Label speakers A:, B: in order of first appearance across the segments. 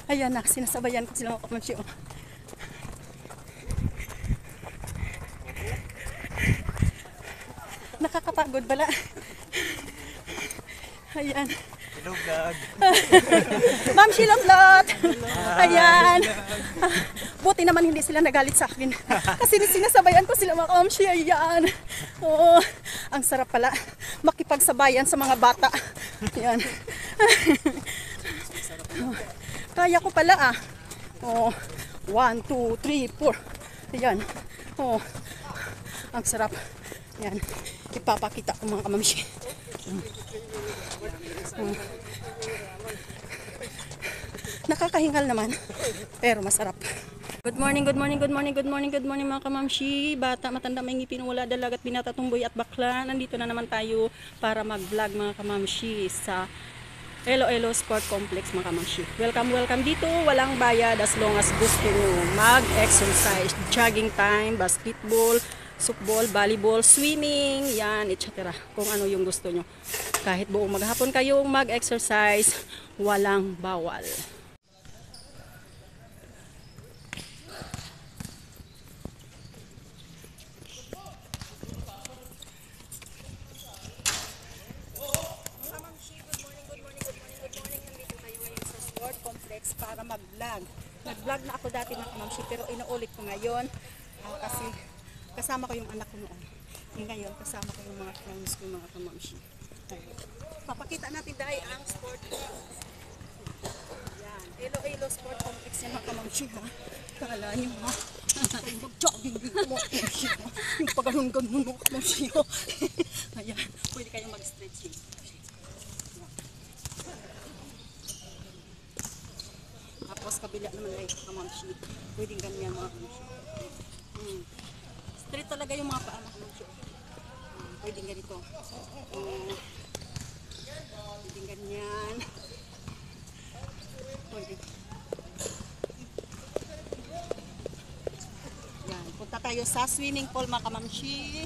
A: Ayan na, sinasabayan ko sila mga kamamshi. Nakakapagod bala. Ayan.
B: Hello vlog.
A: Ma'am Shilotlot. Ayan. Buti naman hindi sila nagalit sa akin. Kasi sinasabayan ko sila mga kamamshi. Ayan. Oo. Ang sarap pala makipagsabayan sa mga bata. Ayan. Kaya ko pala ah. Oh, 1, 2, 3, 4. Ayan. Oh, ang sarap. Ayan. Ipapakita ko mga kamamshi. Nakakahingal naman, pero masarap. Good morning, good morning, good morning, good morning, good morning mga kamamshi. Bata, matanda, may ngipin, wala, dalag at binata, tumboy at bakla. Nandito na naman tayo para mag-vlog mga kamamshi sa Iloilo Sport Complex mga kamamshi. Welcome, welcome dito. Walang bayad as long as gusto nyo mag-exercise, jogging time, basketball, softball, volleyball, swimming, yan, etc. Kung ano yung gusto nyo. Kahit buong maghapon kayong mag-exercise, walang bawal. Para mag-vlog. Nag-vlog na ako dati mga kamamshi, pero inuulit ko ngayon kasi kasama ko yung anak ko noon. Ngayon, kasama ko yung mga friends ko mga kamamshi. Papakita natin dahil ang sport complex. Yan. Iloilo Sport Complex yan mga kamamshi ha. Kala nyo ha. Mag-jogging dito mga kamamshi ha. Yung pag-ganun-ganun mga kamamshi ha. Ayan. Pwede kayong mag-stretching. Tapos kabila naman ay kamamshi. Pwedeng ganyan mga kamamshi. Straight talaga yung mga paa mga kamamshi. Pwedeng ganito. Pwedeng ganyan. Pwedeng. Yan. Punta tayo sa swimming pool mga kamamshi.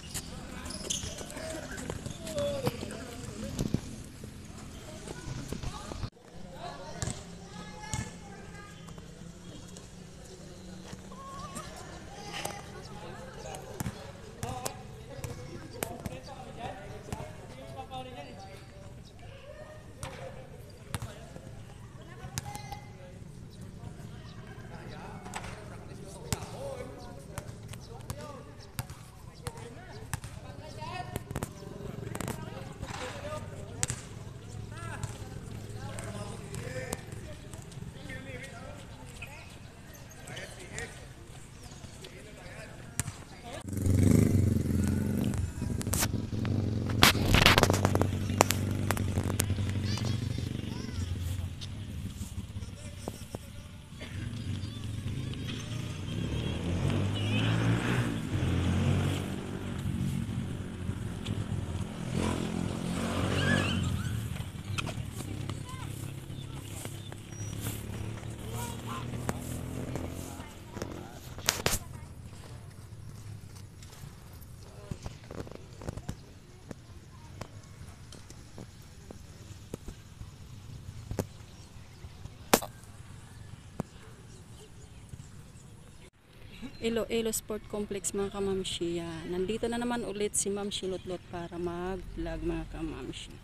A: Iloilo Sport Complex mga kamamshi. Nandito na naman ulit si Ma'am Shilotlot para mag-vlog mga kamamshi.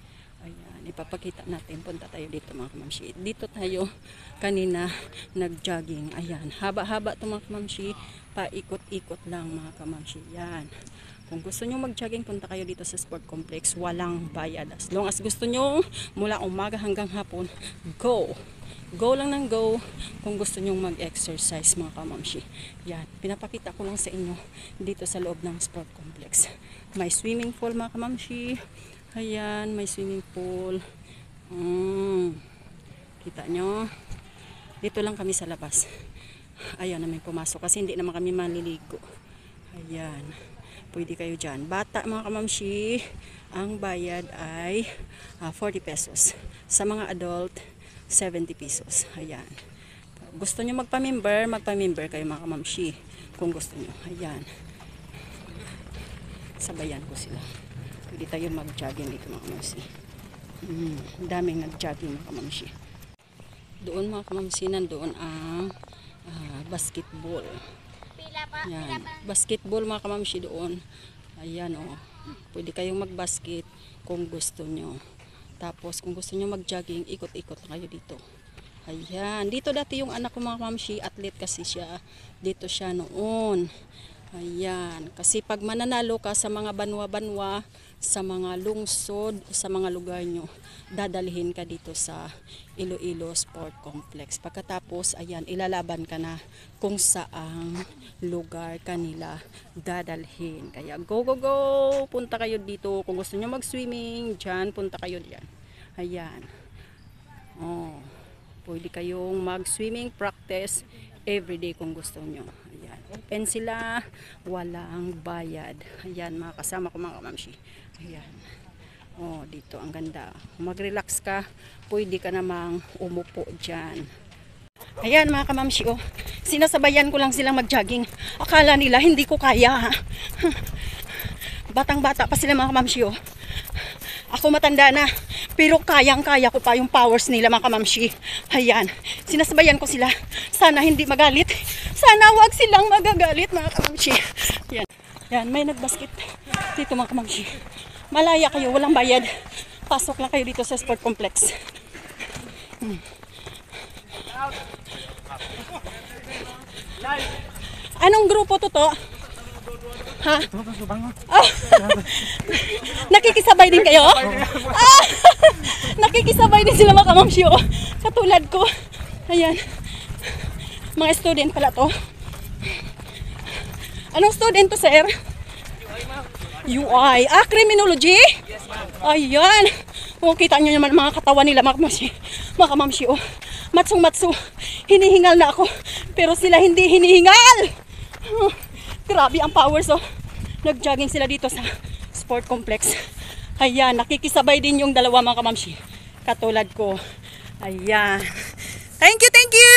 A: Ayan, ipapakita natin. Punta tayo dito mga kamamshi. Dito tayo kanina nag-jogging. Ayan, haba-haba ito mga kamamshi. Paikot-ikot lang mga kamamshi. Yan. Kung gusto nyo mag-jogging, punta kayo dito sa Sport Complex. Walang bayad. As long as gusto nyo, mula umaga hanggang hapon, go! Go lang ng go kung gusto nyong mag-exercise mga kamamshi. Yan, pinapakita ko lang sa inyo dito sa loob ng sport complex. May swimming pool mga kamamshi. Ayan, may swimming pool. Kita nyo? Dito lang kami sa labas. Ayan namin pumasok kasi hindi naman kami maliligo. Ayan, pwede kayo dyan. Bata mga kamamshi, ang bayad ay 40 pesos. Sa mga adult, 70 pesos. Ayan. Gusto nyo magpa-member kayo mga kamamshi. Kung gusto nyo. Ayan. Sabayan ko sila. Pwede tayo mag-jogging dito mga kamamshi. Daming nag-jogging mga kamamshi. Doon mga kamamsi, nandoon ang basketball. Yan. Basketball mga kamamsi doon. Ayan o. Pwede kayong magbasket kung gusto nyo. Tapos kung gusto nyo mag-jogging, ikot-ikot na kayo dito. Ayan. Dito dati yung anak ko mga kamamsi, athlete kasi siya. Dito siya noon. Ayan. Kasi pag mananalo ka sa mga banwa-banwa, sa mga lungsod, sa mga lugar nyo, dadalhin ka dito sa Iloilo Sport Complex. Pagkatapos, ayan, ilalaban ka na kung saang lugar kanila dadalhin. Kaya go, go, go! Punta kayo dito. Kung gusto nyo mag-swimming, dyan, punta kayo dyan. Ayan. Oh, pwede kayong mag-swimming practice everyday kung gusto nyo. Ayan. Open sila, walang bayad. Ayan, mga kasama ko mga kamamsi. Ayan. Oh, dito ang ganda. Mag-relax ka, pwede ka namang umupo dyan. Ayan mga kamamsi, oh. Sinasabayan ko lang silang mag-jogging. Akala nila hindi ko kaya. Batang-bata pa sila mga kamamsi, oh. Ako matanda na, pero kayang-kaya ko pa yung powers nila mga kamamsi. Ayan, sinasabayan ko sila. Sana hindi magalit. Sana wag silang magagalit mga kamamsi. Ayan, yan, may nagbasket dito mga kamamsi. Malaya kayo, walang bayad. Pasok lang kayo dito sa sport complex. Anong grupo to? Ha? Oh. Nakikisabay din kayo? Ah! Nakikisabay din sila mga kamamsi. Katulad ko. Ayan. Mga student pala to. Anong student to, sir? UI. Ah, criminology? Ayan. Kung kita nyo naman mga katawan nila, mga kamamsi. Mga kamamsi, oh. Matsong-matso. Hinihingal na ako. Pero sila hindi hinihingal. Grabe ang powers, oh. Nag-jogging sila dito sa sport complex. Ayan, nakikisabay din yung dalawa mga kamamsi. Katulad ko. Ayan. Thank you, thank you!